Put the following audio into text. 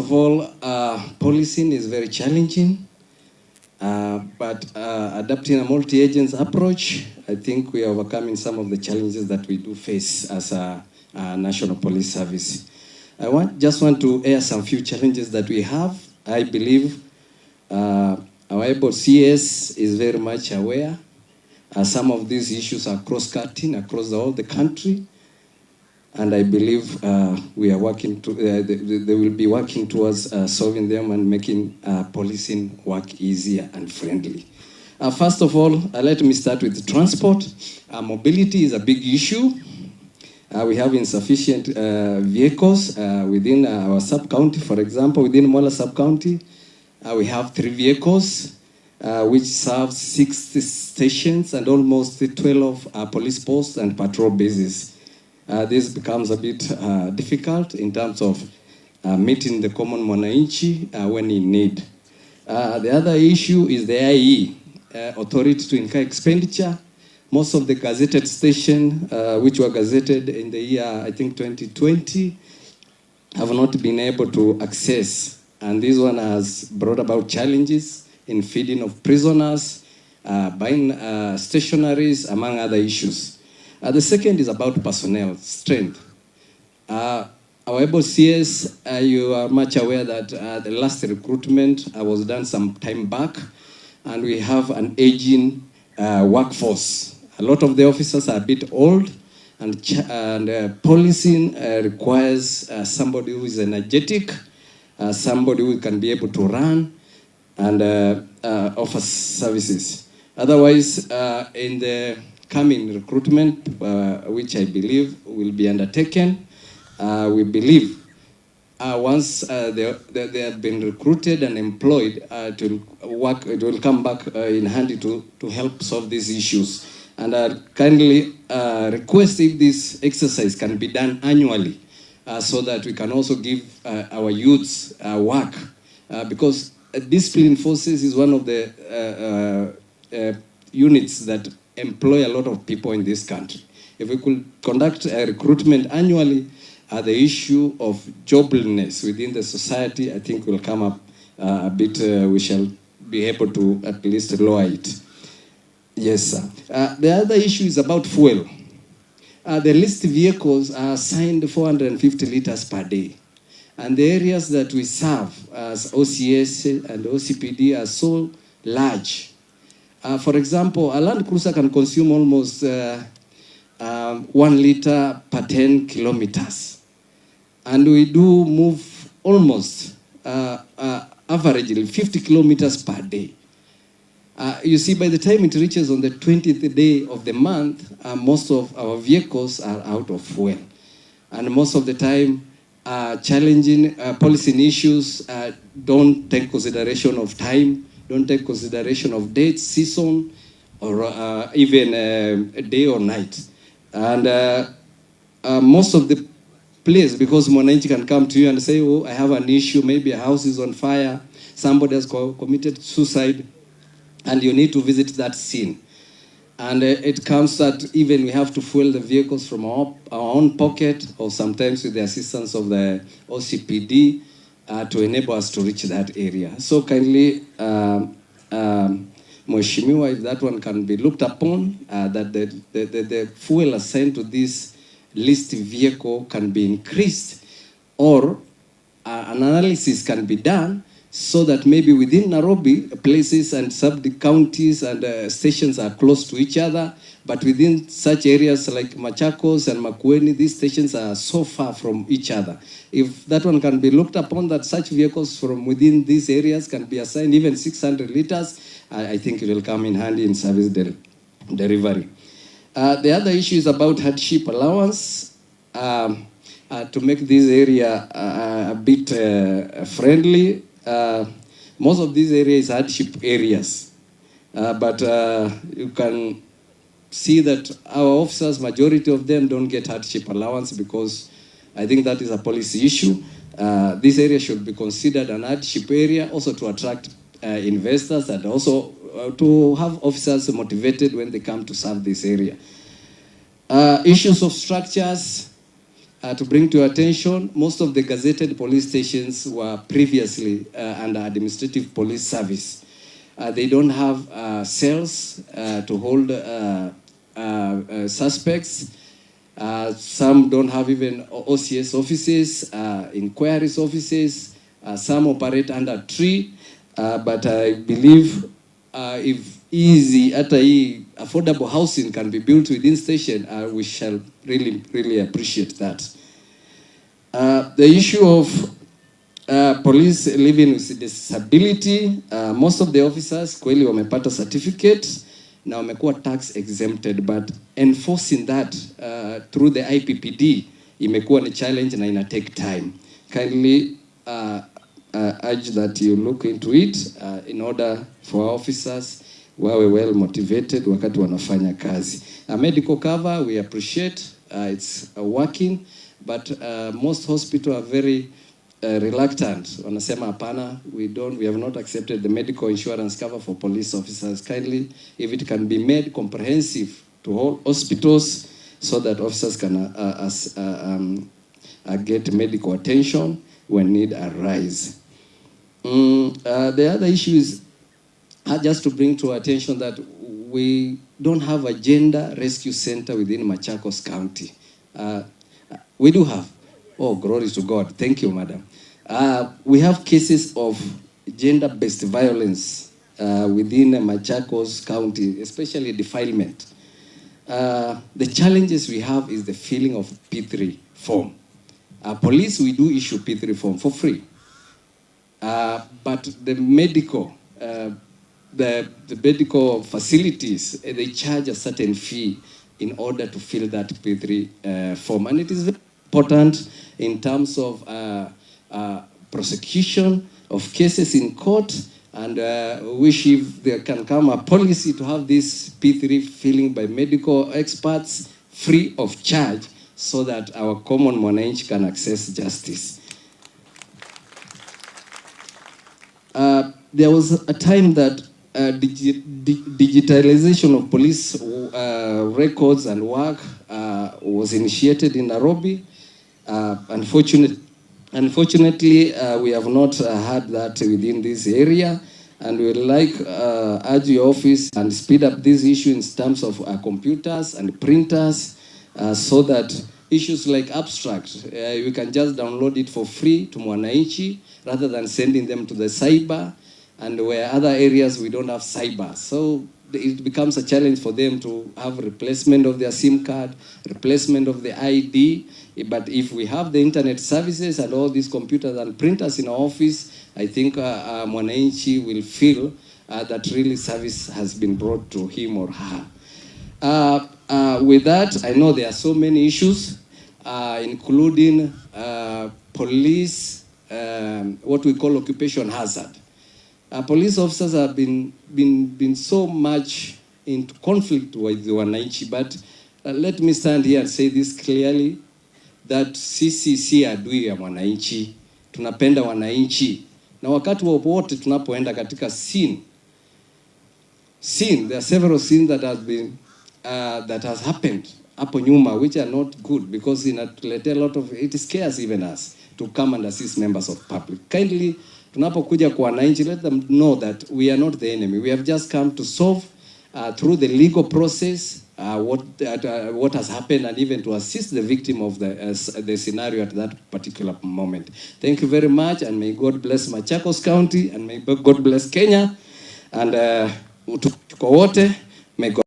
of all, policing is very challenging, but adapting a multi-agents approach, I think we are overcoming some of the challenges that we do face as a National Police Service. Just want to air some few challenges that we have. I believe our able CS is very much aware. Some of these issues are cross-cutting across all the country. And I believe we are working they will be working towards solving them and making policing work easier and friendly. First of all, let me start with transport. Mobility is a big issue. We have insufficient vehicles within our sub-county. For example, within Mola sub-county, we have 3 vehicles which serve 60 stations and almost 12 police posts and patrol bases. This becomes a bit difficult in terms of meeting the common mwananchi when in need. The other issue is the IE, authority to incur expenditure. Most of the gazetted stations, which were gazetted in the year, I think 2020, have not been able to access. And this one has brought about challenges in feeding of prisoners, buying stationaries, among other issues. The second is about personnel strength. Our able CS, you are much aware that the last recruitment was done some time back, and we have an aging workforce. A lot of the officers are a bit old, and policing requires somebody who is energetic, somebody who can be able to run and offer services. Otherwise, in the coming recruitment, which I believe will be undertaken, we believe once they have been recruited and employed to work, it will come back in handy to help solve these issues. And I kindly request if this exercise can be done annually so that we can also give our youths work, because discipline forces is one of the units that employ a lot of people in this country. If we could conduct a recruitment annually, the issue of joblessness within the society, I think, will come up a bit. We shall be able to at least lower it. Yes, sir. The other issue is about fuel. The leased vehicles are assigned 450 liters per day. And the areas that we serve as OCS and OCPD are so large. For example, a Land Cruiser can consume almost 1 liter per 10 kilometers. And we do move almost averagely 50 kilometers per day. You see, by the time it reaches on the 20th day of the month, most of our vehicles are out of fuel. And most of the time, challenging policing issues don't take consideration of time, don't take consideration of dates, season, or even a day or night. And most of the place, because mwananchi can come to you and say, oh, I have an issue, maybe a house is on fire, somebody has committed suicide, and you need to visit that scene. And it comes that even we have to fuel the vehicles from our own pocket, or sometimes with the assistance of the OCPD, to enable us to reach that area. So kindly, Mheshimiwa, if that one can be looked upon, that the fuel assigned to this leased vehicle can be increased, or an analysis can be done so that maybe within Nairobi, places and sub-counties and stations are close to each other, but within such areas like Machakos and Murkomen, these stations are so far from each other. If that one can be looked upon, that such vehicles from within these areas can be assigned even 600 liters, I think it will come in handy in service delivery. The other issue is about hardship allowance. To make this area a bit friendly, most of these areas are hardship areas. But you can see that our officers, majority of them don't get hardship allowance, because I think that is a policy issue. This area should be considered an hardship area, also to attract investors, and also to have officers motivated when they come to serve this area. Issues of structures. to bring to your attention, most of the gazetted police stations were previously under administrative police service. They don't have cells to hold suspects. Some don't have even OCS offices, inquiries offices. Some operate under tree. But I believe if easy, affordable housing can be built within station, we shall really appreciate that. The issue of police living with disability, most of the officers kweli wamepata certificate na wamekuwa tax exempted, but enforcing that through the IPPD imekuwa ni challenge na ina take time. Kindly urge that you look into it in order for our officers wawe well motivated wakati wanafanya kazi. Medical cover, we appreciate, it's working, but most hospitals are very reluctant. Wanasema hapana, we have not accepted the medical insurance cover for police officers. Kindly, if it can be made comprehensive to all hospitals so that officers can get medical attention when need arise. The other issue is just to bring to our attention that we don't have a gender rescue center within Machakos County. We do have. Oh, glory to God. Thank you, madam. We have cases of gender-based violence within Machakos County, especially defilement. The challenges we have is the filling of P3 form. Police, we do issue P3 form for free. But the medical, the medical facilities, they charge a certain fee in order to fill that P3 form. And it is very important in terms of prosecution of cases in court, and wish if there can come a policy to have this P3 filling by medical experts free of charge so that our common mwananchi can access justice. There was a time that digitalization of police records and work was initiated in Nairobi. Unfortunately, we have not had that within this area, and we would like urge your office and speed up this issue in terms of computers and printers, so that issues like abstract, you can just download it for free to mwananchi rather than sending them to the cyber, and where other areas we don't have cyber. So it becomes a challenge for them to have replacement of their SIM card, replacement of the ID. But if we have the internet services and all these computers and printers in our office, I think mwananchi will feel that really service has been brought to him or her. With that, I know there are so many issues, including police, what we call occupation hazard. Police officers have been so much into conflict with the wananchi, but let me stand here and say this clearly, that sisi si adui ya mwananchi, tunapenda wananchi, na wakati wowote tunapoenda katika scene, there are several scenes that has happened hapo nyuma which are not good, because inatuletea a lot of, it scares even us to come and assist members of public. Kindly, tunapokuja kwa wananchi, let them know that we are not the enemy. We have just come to solve through the legal process what has happened, and even to assist the victim of the scenario at that particular moment. Thank you very much, and may God bless Machakos County, and may God bless Kenya, and kwa wote, may God